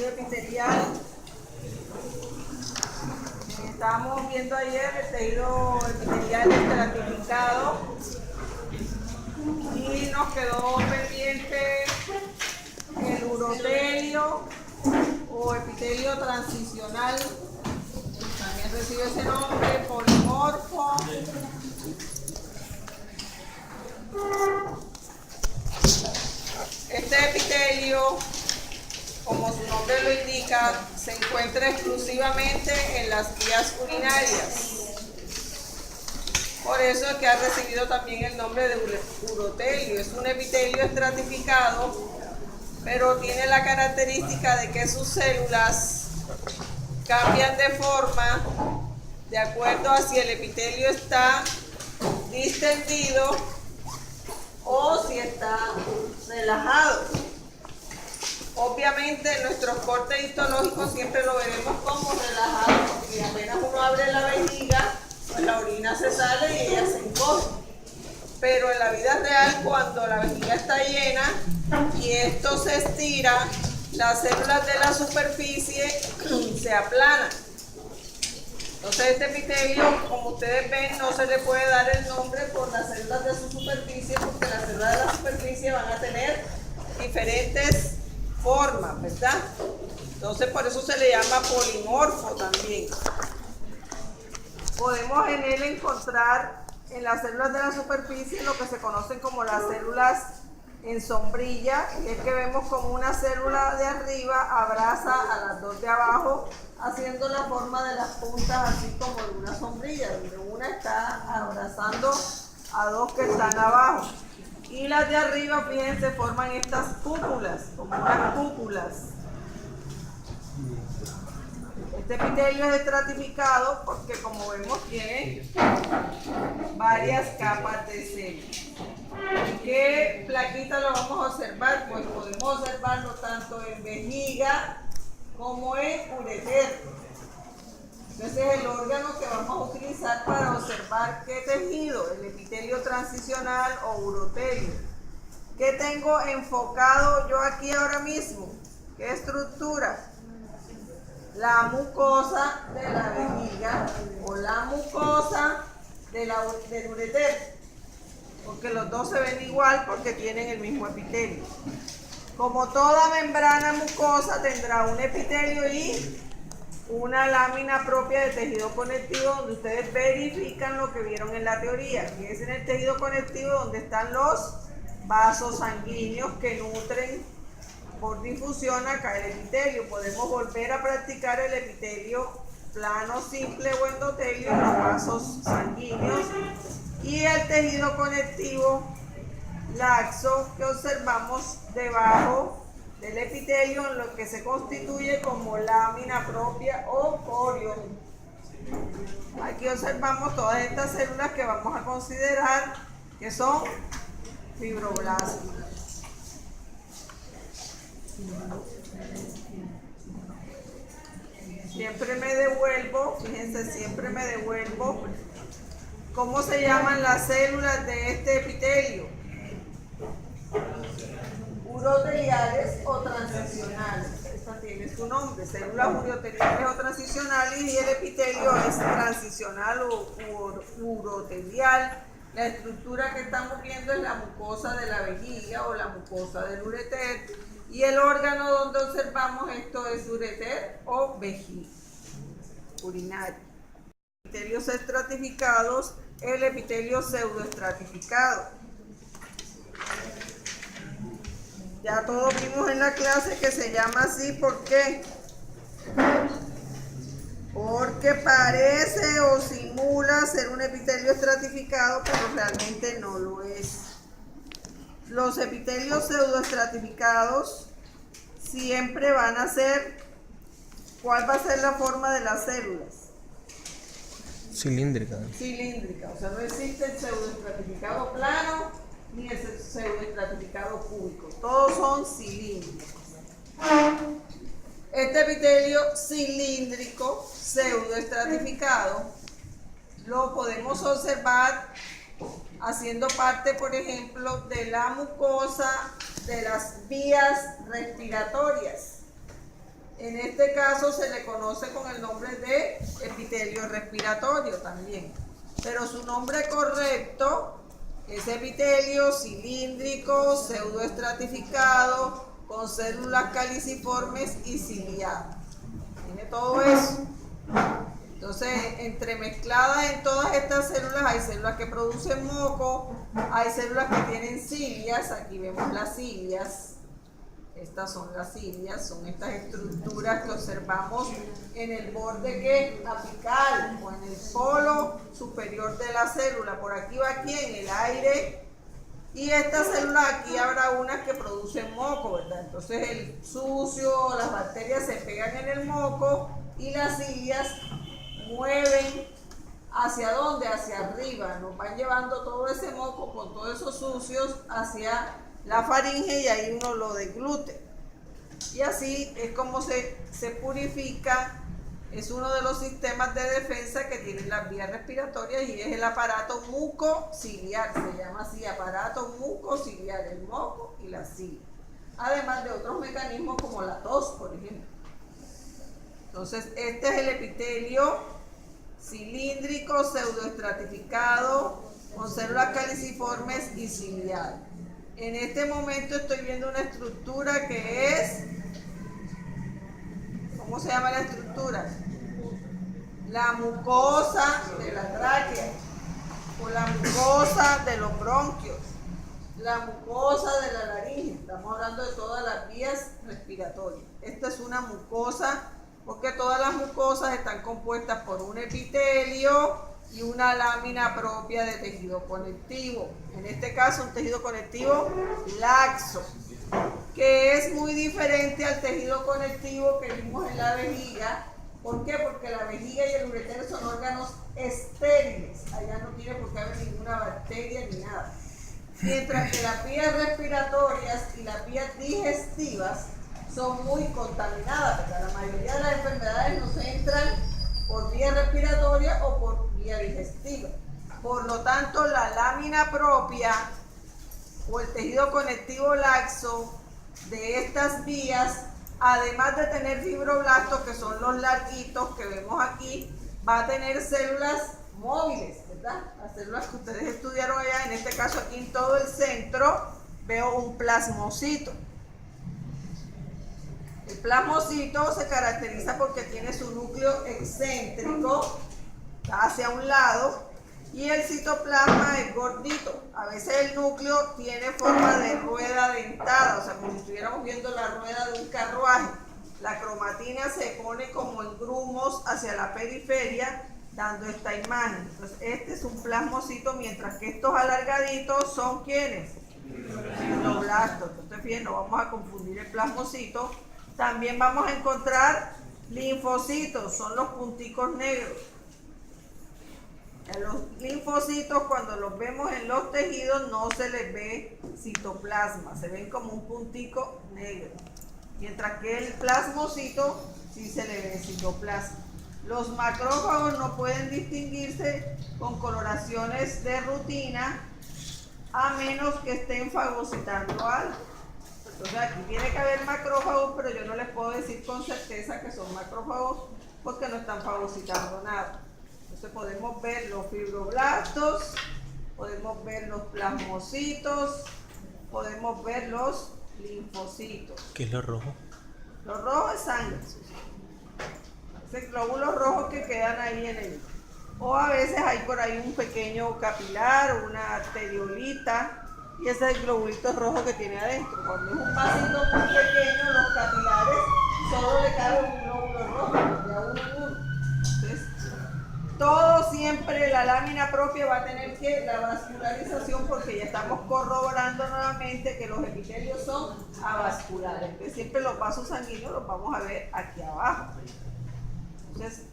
epitelial. Estábamos viendo ayer el tejido epitelial estratificado y nos quedó pendiente el urotelio o epitelio transicional, también recibe ese nombre, polimorfo. Este epitelio, como su nombre lo indica, se encuentra exclusivamente en las vías urinarias. Por eso es que ha recibido también el nombre de urotelio. Es un epitelio estratificado, pero tiene la característica de que sus células cambian de forma de acuerdo a si el epitelio está distendido o si está relajado. Obviamente nuestros cortes histológicos siempre lo veremos como relajado, porque apenas uno abre la vejiga, pues la orina se sale y ella se encoge. Pero en la vida real, cuando la vejiga está llena y esto se estira, las células de la superficie se aplanan. Entonces este epitelio, como ustedes ven, no se le puede dar el nombre por las células de su superficie, porque las células de la superficie van a tener diferentes formas, ¿verdad? Entonces por eso se le llama polimorfo también. Podemos en él encontrar en las células de la superficie lo que se conocen como las células en sombrilla, y es que vemos como una célula de arriba abraza a las dos de abajo, haciendo la forma de las puntas así como de una sombrilla, donde una está abrazando a dos que están abajo. Y las de arriba, fíjense, forman estas cúpulas, como unas cúpulas. Este epitelio es estratificado porque, como vemos, tiene varias capas de células. ¿Qué plaquita lo vamos a observar? Pues podemos observarlo tanto en vejiga como en ureter. Entonces es el órgano que vamos a utilizar para observar qué tejido, el epitelio transicional o urotelio. ¿Qué tengo enfocado yo aquí ahora mismo? ¿Qué estructura? La mucosa de la vejiga o la mucosa del ureter, porque los dos se ven igual porque tienen el mismo epitelio. Como toda membrana mucosa tendrá un epitelio y una lámina propia de tejido conectivo, donde ustedes verifican lo que vieron en la teoría, que es en el tejido conectivo donde están los vasos sanguíneos que nutren por difusión acá el epitelio. Podemos volver a practicar el epitelio plano, simple o endotelio en los vasos sanguíneos, y el tejido conectivo laxo que observamos debajo del epitelio, en lo que se constituye como lámina propia o corión. Aquí observamos todas estas células que vamos a considerar que son fibroblastos. Siempre me devuelvo, fíjense, siempre me devuelvo. ¿Cómo se llaman las células de este epitelio? Uroteliales o transicionales. Esta tiene su nombre, células uroteliales o transicionales, y el epitelio es transicional o urotelial. La estructura que estamos viendo es la mucosa de la vejiga o la mucosa del ureter, y el órgano donde observamos esto es ureter o vejiga urinaria. Epitelios estratificados, el epitelio pseudoestratificado. Ya todos vimos en la clase que se llama así, ¿por qué? Porque parece o simula ser un epitelio estratificado, pero realmente no lo es. Los epitelios pseudoestratificados siempre van a ser, ¿cuál va a ser la forma de las células? Cilíndrica. Cilíndrica, o sea, no existe el pseudoestratificado plano ni el pseudoestratificado cúbico, todos son cilíndricos. Este epitelio cilíndrico pseudoestratificado lo podemos observar haciendo parte, por ejemplo, de la mucosa de las vías respiratorias. En este caso se le conoce con el nombre de epitelio respiratorio también, pero su nombre correcto es epitelio cilíndrico, pseudoestratificado, con células caliciformes y ciliadas. Tiene todo eso. Entonces, entremezcladas en todas estas células hay células que producen moco, hay células que tienen cilias, aquí vemos las cilias. Estas son las cilias, son estas estructuras que observamos en el borde apical o en el polo superior de la célula. Por aquí va aquí en el aire. Y estas células aquí habrá unas que producen moco, ¿verdad? Entonces el sucio, las bacterias se pegan en el moco y las cilias mueven ¿hacia dónde? Hacia arriba. Nos van llevando todo ese moco con todos esos sucios hacia la faringe y ahí uno lo deglute. Y así es como se purifica. Es uno de los sistemas de defensa que tienen las vías respiratorias y es el aparato mucociliar. Se llama así, aparato mucociliar, el moco y la cilia. Además de otros mecanismos como la tos, por ejemplo. Entonces, este es el epitelio cilíndrico, pseudoestratificado, con células caliciformes y ciliadas. En este momento estoy viendo una estructura que es, ¿cómo se llama la estructura? La mucosa de la tráquea, o la mucosa de los bronquios, la mucosa de la laringe. Estamos hablando de todas las vías respiratorias. Esta es una mucosa porque todas las mucosas están compuestas por un epitelio y una lámina propia de tejido conectivo. En este caso, un tejido conectivo laxo, que es muy diferente al tejido conectivo que vimos en la vejiga. ¿Por qué? Porque la vejiga y el ureter son órganos estériles. Allá no tiene por qué haber ninguna bacteria ni nada. Mientras que las vías respiratorias y las vías digestivas son muy contaminadas, porque la mayoría de las enfermedades nos entran por vía respiratoria o por vía digestiva. Por lo tanto, la lámina propia o el tejido conectivo laxo de estas vías, además de tener fibroblastos, que son los larguitos que vemos aquí, va a tener células móviles, ¿verdad? Las células que ustedes estudiaron allá, en este caso aquí en todo el centro, veo un plasmocito. El plasmocito se caracteriza porque tiene su núcleo excéntrico hacia un lado y el citoplasma es gordito. A veces el núcleo tiene forma de rueda dentada, o sea, como si estuviéramos viendo la rueda de un carruaje. La cromatina se pone como en grumos hacia la periferia, dando esta imagen. Entonces, este es un plasmocito, mientras que estos alargaditos son ¿quiénes? Fibroblastos. Entonces, fíjense, no vamos a confundir el plasmocito. También vamos a encontrar linfocitos, son los punticos negros. A los linfocitos, cuando los vemos en los tejidos, no se les ve citoplasma, se ven como un puntico negro. Mientras que el plasmocito sí se le ve citoplasma. Los macrófagos no pueden distinguirse con coloraciones de rutina a menos que estén fagocitando algo. Entonces aquí tiene que haber macrófagos, pero yo no les puedo decir con certeza que son macrófagos porque no están fagocitando nada. Entonces podemos ver los fibroblastos, podemos ver los plasmocitos, podemos ver los linfocitos. ¿Qué es lo rojo? Lo rojo es sangre. Esos glóbulos rojos que quedan ahí en el... O a veces hay por ahí un pequeño capilar o una arteriolita. Y ese es el globulito rojo que tiene adentro. Cuando es un vasito muy pequeño, los capilares solo le cabe un glóbulo rojo, de a uno en uno. Entonces, todo siempre, la lámina propia va a tener que la vascularización, porque ya estamos corroborando nuevamente que los epitelios son avasculares. Entonces, siempre los vasos sanguíneos los vamos a ver aquí abajo. Entonces,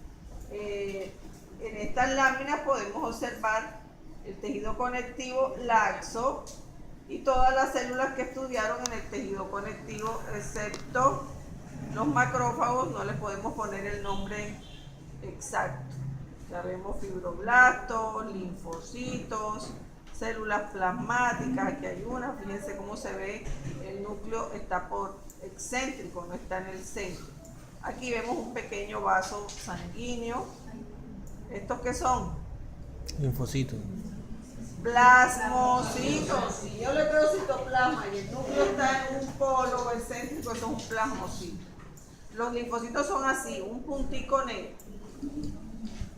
en estas láminas podemos observar el tejido conectivo laxo y todas las células que estudiaron en el tejido conectivo, excepto los macrófagos, no les podemos poner el nombre exacto. Ya vemos fibroblastos, linfocitos, células plasmáticas, aquí hay una, fíjense cómo se ve, el núcleo está por excéntrico, no está en el centro. Aquí vemos un pequeño vaso sanguíneo. ¿Estos qué son? Linfocitos. Plasmocitos. Si yo le creo citoplasma y el núcleo está en un polo excéntrico, eso es un plasmocito. Los linfocitos son así, un puntico negro.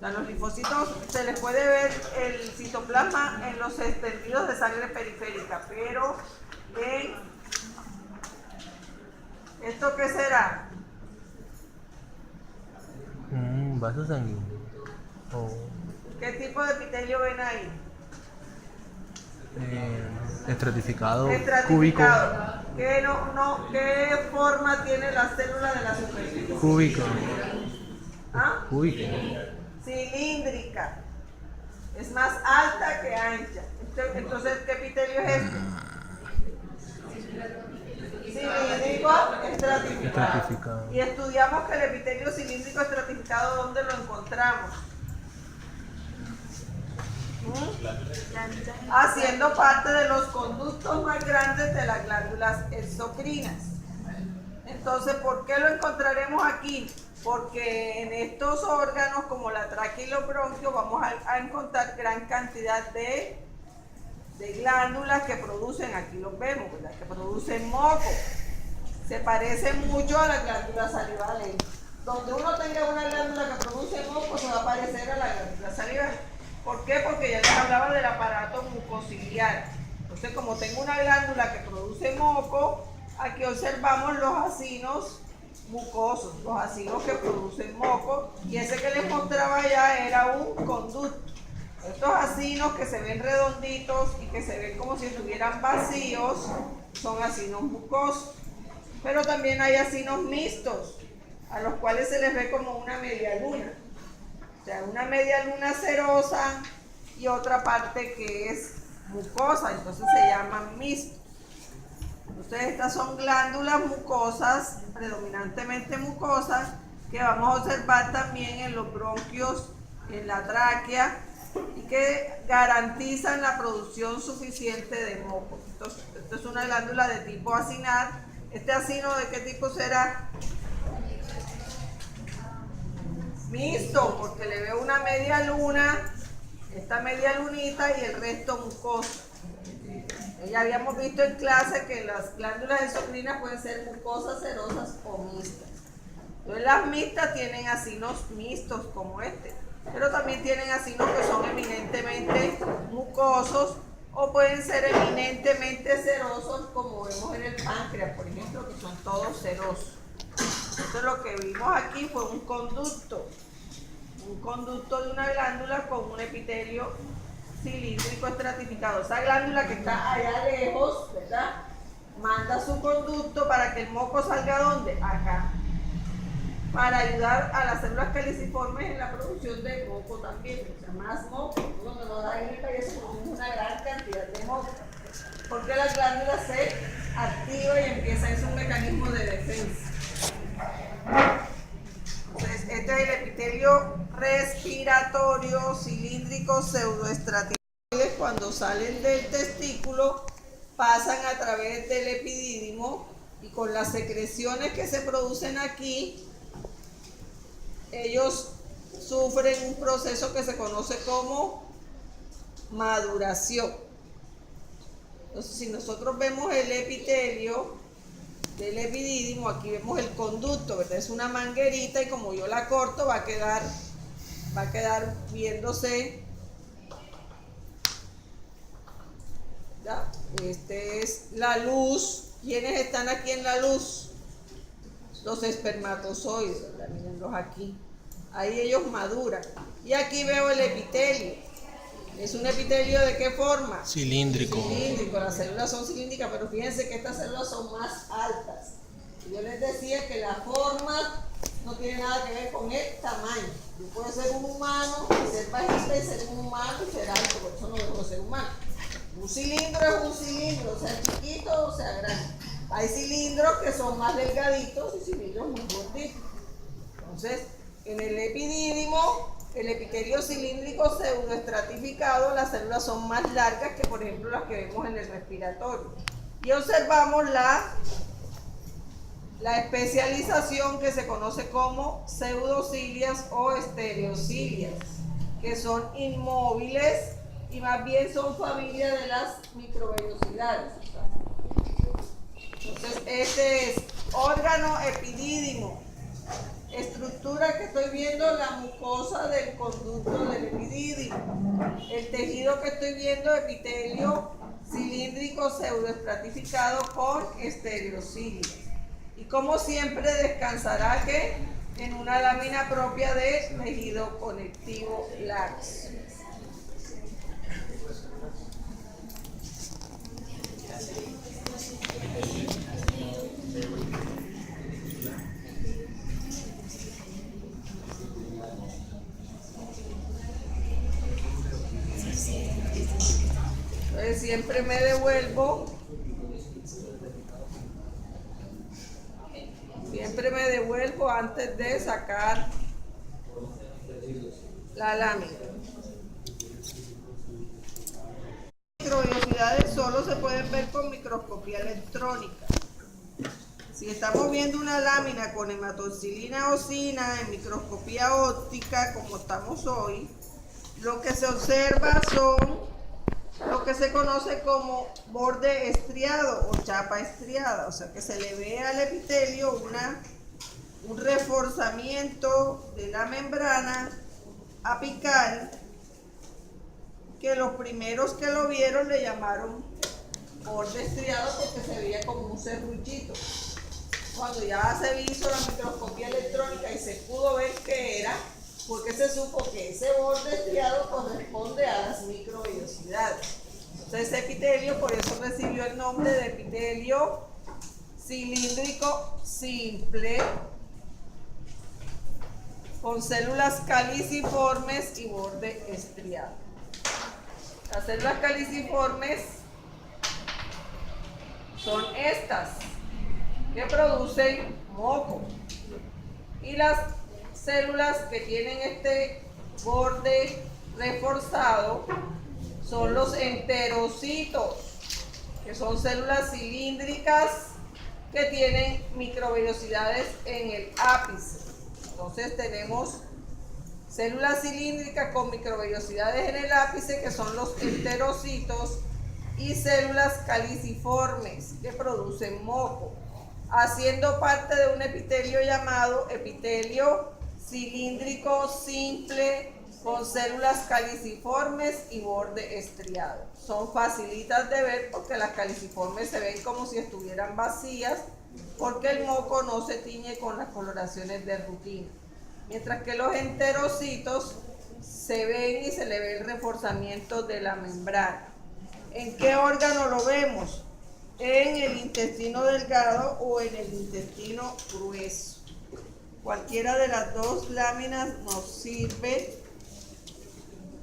A los linfocitos se les puede ver el citoplasma en los extendidos de sangre periférica, pero en ¿esto qué será? Vaso sanguíneo. Oh. ¿Qué tipo de epitelio ven ahí? Estratificado, Estratificado. ¿Qué forma tiene la célula de la superficie? cúbico. ¿Ah? Cúbico. Cilíndrica. Es más alta que ancha. Entonces, ¿qué epitelio es este? Cilíndrico estratificado. Y estudiamos que el epitelio cilíndrico estratificado, ¿dónde lo encontramos? Haciendo parte de los conductos más grandes de las glándulas exocrinas. Entonces, ¿por qué lo encontraremos aquí? Porque en estos órganos, como la tráquea y los bronquios, vamos a encontrar gran cantidad de glándulas que producen, aquí los vemos, ¿verdad? Que producen moco. Se parece mucho a las glándulas salivales. Donde uno tenga una glándula que produce moco, se va a parecer a la glándula salival. ¿Por qué? Porque ya les hablaba del aparato mucociliar. Entonces, como tengo una glándula que produce moco, aquí observamos los acinos mucosos, los acinos que producen moco, y ese que les mostraba ya era un conducto. Estos acinos que se ven redonditos y que se ven como si estuvieran vacíos, son acinos mucosos. Pero también hay acinos mixtos, a los cuales se les ve como una media luna. O sea, una media luna cerosa y otra parte que es mucosa, entonces se llaman mixtos. Entonces estas son glándulas mucosas, predominantemente mucosas, que vamos a observar también en los bronquios, en la tráquea, y que garantizan la producción suficiente de moco. Entonces, esto es una glándula de tipo acinar. ¿Este acino de qué tipo será? Mixto, porque le veo una media luna, esta media lunita y el resto mucoso. Ya habíamos visto en clase que las glándulas exocrinas pueden ser mucosas, cerosas o mixtas. Entonces las mixtas tienen acinos mixtos como este, pero también tienen acinos que son eminentemente mucosos o pueden ser eminentemente cerosos, como vemos en el páncreas, por ejemplo, que son todos cerosos. Entonces lo que vimos aquí fue un conducto de una glándula con un epitelio cilíndrico estratificado. Esa glándula que está allá lejos, ¿verdad? Manda su conducto para que el moco salga ¿dónde? Acá. Para ayudar a las células caliciformes en la producción de moco también. O sea, más moco. Cuando nos da gripa y eso produce una gran cantidad de moco. Porque la glándula se activa y empieza, es un mecanismo de defensa. Entonces, este es el epitelio respiratorio cilíndrico pseudoestratificado. Cuando salen del testículo, pasan a través del epidídimo y con las secreciones que se producen aquí, ellos sufren un proceso que se conoce como maduración. Entonces, si nosotros vemos el epitelio del epidídimo, aquí vemos el conducto, ¿verdad? Es una manguerita y como yo la corto va a quedar viéndose. ¿Ya? Este es la luz. ¿Quiénes están aquí en la luz? Los espermatozoides, ¿verdad? Mírenlos aquí. Ahí ellos maduran. Y aquí veo el epitelio. ¿Es un epitelio de qué forma? Cilíndrico. Cilíndrico, las células son cilíndricas, pero fíjense que estas células son más altas. Yo les decía que la forma no tiene nada que ver con el tamaño. Yo puedo ser un humano y ser bajista y ser un humano y ser alto, por eso no debo ser humano. Un cilindro es un cilindro, sea chiquito o sea grande. Hay cilindros que son más delgaditos y cilindros muy gorditos. Entonces, en el epidídimo, el epitelio cilíndrico pseudoestratificado, las células son más largas que, por ejemplo, las que vemos en el respiratorio. Y observamos la La especialización que se conoce como pseudocilias o estereocilias, que son inmóviles y más bien son familia de las microvellosidades. Entonces, este es órgano epidídimo. Estructura que estoy viendo, la mucosa del conducto del epidídimo. El tejido que estoy viendo, epitelio cilíndrico pseudoestratificado con estereocilias. Y como siempre descansará que en una lámina propia de tejido conectivo laxo. Entonces siempre me devuelvo antes de sacar la lámina. Microvellosidades solo se pueden ver con microscopía electrónica. Si estamos viendo una lámina con hematoxilina osina en microscopía óptica, como estamos hoy, lo que se observa son lo que se conoce como borde estriado o chapa estriada, o sea que se le ve al epitelio un reforzamiento de la membrana apical, que los primeros que lo vieron le llamaron borde estriado porque se veía como un serruchito. Cuando ya se hizo la microscopía electrónica y se pudo ver qué era, porque se supo que ese borde estriado corresponde a las microvellosidades. Entonces ese epitelio por eso recibió el nombre de epitelio cilíndrico simple, con células caliciformes y borde estriado. Las células caliciformes son estas, que producen moco, y las células que tienen este borde reforzado son los enterocitos, que son células cilíndricas que tienen microvellosidades en el ápice. Entonces tenemos células cilíndricas con microvellosidades en el ápice, que son los enterocitos, y células caliciformes que producen moco, haciendo parte de un epitelio llamado epitelio cilíndrico simple con células caliciformes y borde estriado. Son facilitas de ver porque las caliciformes se ven como si estuvieran vacías, porque el moco no se tiñe con las coloraciones de rutina, mientras que los enterocitos se ven y se le ve el reforzamiento de la membrana. ¿En qué órgano lo vemos? En el intestino delgado o en el intestino grueso. Cualquiera de las dos láminas nos sirve.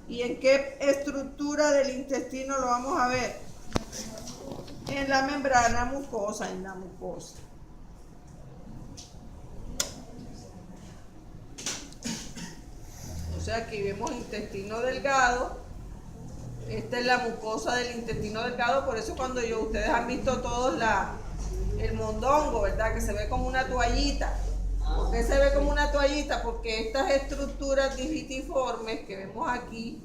¿Y en qué estructura del intestino lo vamos a ver? En la membrana mucosa, en la mucosa. O sea, aquí vemos intestino delgado. Esta es la mucosa del intestino delgado, por eso cuando ustedes han visto todos el mondongo, ¿verdad? Que se ve como una toallita. ¿Por qué se ve como una toallita? Porque estas estructuras digitiformes que vemos aquí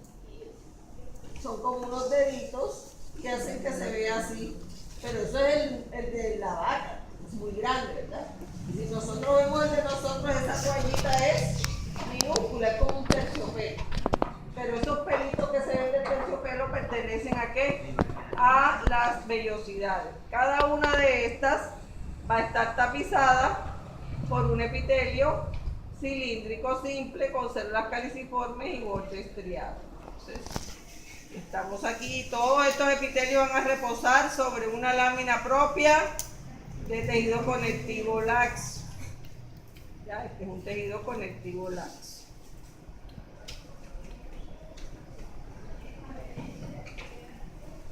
son como unos deditos que hacen que se vea así. Pero eso es el de la vaca, es muy grande, ¿verdad? Si nosotros vemos el de nosotros, esa toallita es minúscula, es como un terciopelo. Pero esos pelitos que se ven del terciopelo pertenecen ¿a qué? A las vellosidades. Cada una de estas va a estar tapizada por un epitelio cilíndrico simple con células caliciformes y borde estriado. Entonces, estamos aquí, todos estos epitelios van a reposar sobre una lámina propia de tejido conectivo laxo. Ya, este es un tejido conectivo laxo.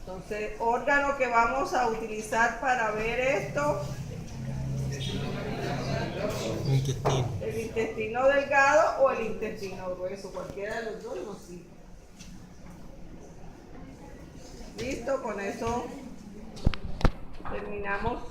Entonces, órgano que vamos a utilizar para ver esto, Intestino. el intestino delgado o el intestino grueso, cualquiera de los dos nos sirve. Listo, con eso terminamos